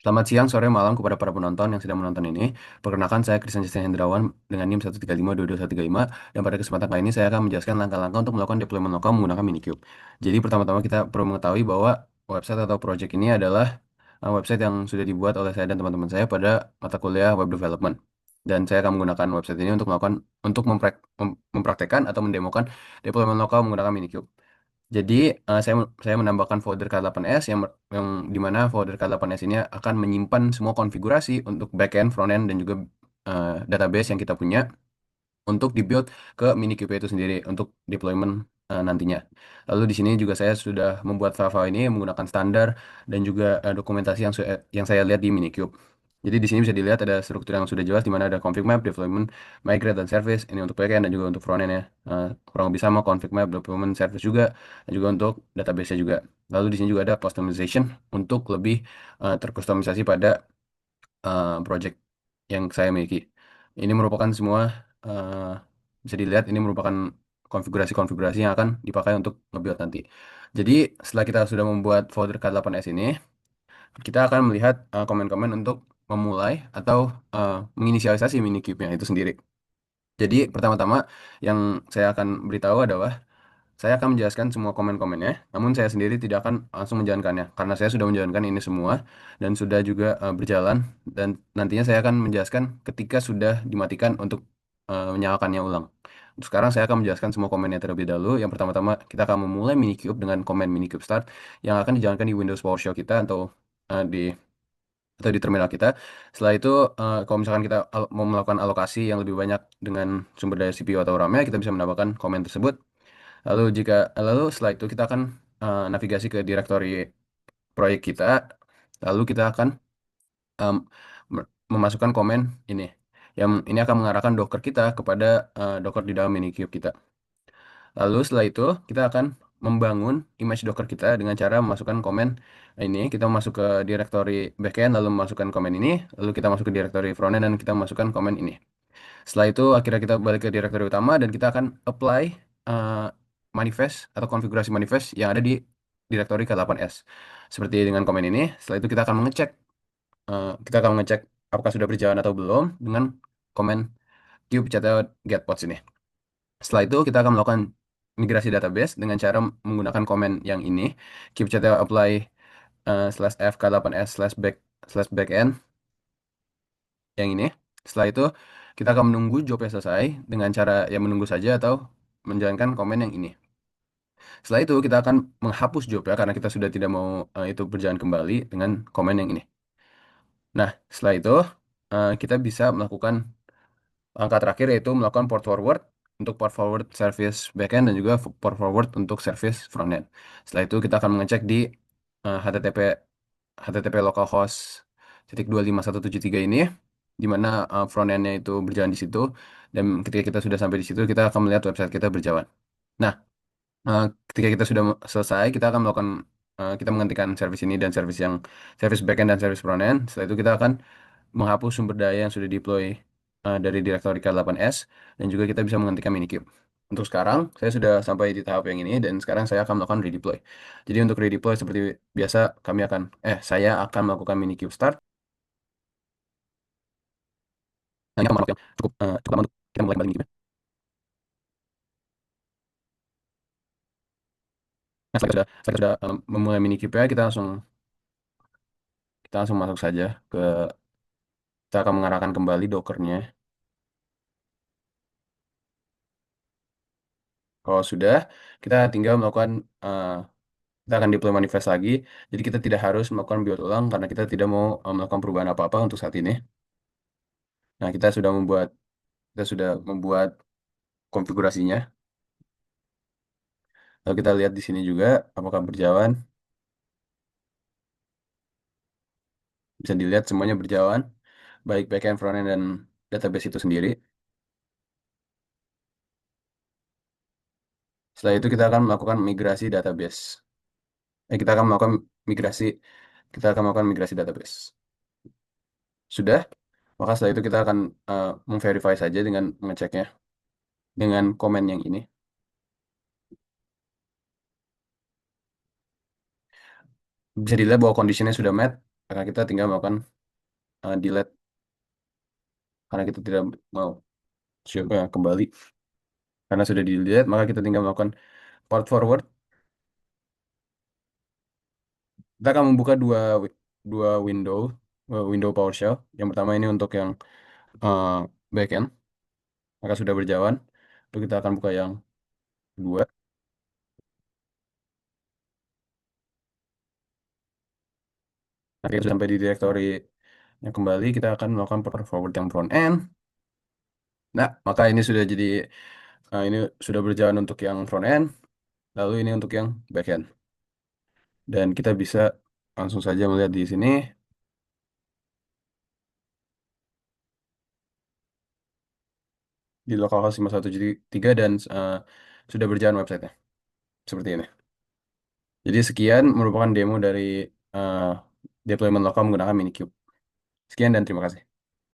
Selamat siang, sore, malam kepada para penonton yang sedang menonton ini. Perkenalkan, saya Christian Justin Hendrawan dengan NIM 135222135 dan pada kesempatan kali ini saya akan menjelaskan langkah-langkah untuk melakukan deployment lokal menggunakan Minikube. Jadi pertama-tama kita perlu mengetahui bahwa website atau project ini adalah website yang sudah dibuat oleh saya dan teman-teman saya pada mata kuliah web development. Dan saya akan menggunakan website ini untuk melakukan mempraktekkan atau mendemokan deployment lokal menggunakan Minikube. Jadi saya menambahkan folder K8S yang dimana folder K8S ini akan menyimpan semua konfigurasi untuk backend, frontend dan juga database yang kita punya untuk dibuild ke Minikube itu sendiri untuk deployment nantinya. Lalu di sini juga saya sudah membuat file-file ini menggunakan standar dan juga dokumentasi yang saya lihat di Minikube. Jadi di sini bisa dilihat ada struktur yang sudah jelas di mana ada config map, deployment, migrate, dan service. Ini untuk backend dan juga untuk frontend ya. Kurang lebih sama config map, deployment, service juga, dan juga untuk database-nya juga. Lalu di sini juga ada customization untuk lebih terkustomisasi pada project yang saya miliki. Ini merupakan semua eh, bisa dilihat ini merupakan konfigurasi-konfigurasi yang akan dipakai untuk nge-build nanti. Jadi setelah kita sudah membuat folder K8S ini, kita akan melihat komen-komen untuk memulai atau menginisialisasi Minikube-nya itu sendiri. Jadi pertama-tama yang saya akan beritahu adalah saya akan menjelaskan semua komen-komennya, namun saya sendiri tidak akan langsung menjalankannya karena saya sudah menjalankan ini semua dan sudah juga berjalan dan nantinya saya akan menjelaskan ketika sudah dimatikan untuk menyalakannya ulang. Untuk sekarang saya akan menjelaskan semua komennya terlebih dahulu. Yang pertama-tama kita akan memulai Minikube dengan komen Minikube start yang akan dijalankan di Windows PowerShell kita atau di terminal kita. Setelah itu, kalau misalkan kita mau melakukan alokasi yang lebih banyak dengan sumber daya CPU atau RAM-nya, kita bisa menambahkan komen tersebut. Lalu setelah itu kita akan navigasi ke direktori proyek kita. Lalu kita akan em, memasukkan komen ini. Yang ini akan mengarahkan Docker kita kepada Docker di dalam Minikube kita. Lalu setelah itu kita akan membangun image Docker kita dengan cara memasukkan komen ini. Kita masuk ke direktori backend lalu memasukkan komen ini. Lalu kita masuk ke direktori frontend dan kita masukkan komen ini. Setelah itu akhirnya kita balik ke direktori utama dan kita akan apply uh, manifest atau konfigurasi manifest yang ada di direktori K8S. Seperti dengan komen ini, setelah itu kita akan mengecek apakah sudah berjalan atau belum dengan komen kube-getpods ini. Setelah itu kita akan melakukan migrasi database dengan cara menggunakan komen yang ini kube-apply slash f k8s slash backend yang ini. Setelah itu kita akan menunggu jobnya selesai dengan cara yang menunggu saja atau menjalankan komen yang ini. Setelah itu kita akan menghapus job ya karena kita sudah tidak mau itu berjalan kembali dengan komen yang ini. Nah, setelah itu kita bisa melakukan langkah terakhir yaitu melakukan port forward untuk port forward service backend dan juga port forward untuk service frontend. Setelah itu kita akan mengecek di HTTP localhost 25173 ini di mana frontend-nya itu berjalan di situ dan ketika kita sudah sampai di situ kita akan melihat website kita berjalan. Nah, ketika kita sudah selesai kita menghentikan service ini dan service backend dan service frontend. Setelah itu kita akan menghapus sumber daya yang sudah deploy dari direktori K8S dan juga kita bisa menghentikan Minikube. Untuk sekarang, saya sudah sampai di tahap yang ini dan sekarang saya akan melakukan redeploy. Jadi untuk redeploy seperti biasa saya akan melakukan Minikube start. Nah, ini akan memakan waktu yang cukup lama untuk kita mulai kembali Minikube. Nah, setelah kita sudah memulai Minikube ya, kita langsung masuk saja ke kita akan mengarahkan kembali Dockernya. Kalau sudah, kita tinggal melakukan kita akan deploy manifest lagi. Jadi kita tidak harus melakukan build ulang karena kita tidak mau melakukan perubahan apa-apa untuk saat ini. Nah, kita sudah membuat konfigurasinya. Lalu kita lihat di sini juga apakah berjalan. Bisa dilihat semuanya berjalan, baik backend, frontend, dan database itu sendiri. Setelah itu kita akan melakukan migrasi database. Kita akan melakukan migrasi, kita akan melakukan migrasi database. Sudah, maka setelah itu kita akan memverify saja dengan mengeceknya dengan komen yang ini. Bisa dilihat bahwa kondisinya sudah met. maka kita tinggal melakukan delete karena kita tidak mau kembali karena sudah di delete, maka kita tinggal melakukan port forward. Kita akan membuka dua window window PowerShell. Yang pertama ini untuk yang uh, backend, maka sudah berjalan. Lalu kita akan buka yang kedua. Nah, kita sudah sampai di directory yang kembali, kita akan melakukan port forward yang front end. Nah, maka ini sudah jadi ini sudah berjalan untuk yang front end, lalu ini untuk yang back end. Dan kita bisa langsung saja melihat di sini di localhost 5173 dan sudah berjalan websitenya seperti ini. Jadi sekian merupakan demo dari uh, deployment lokal menggunakan Minikube. Sekian dan terima kasih.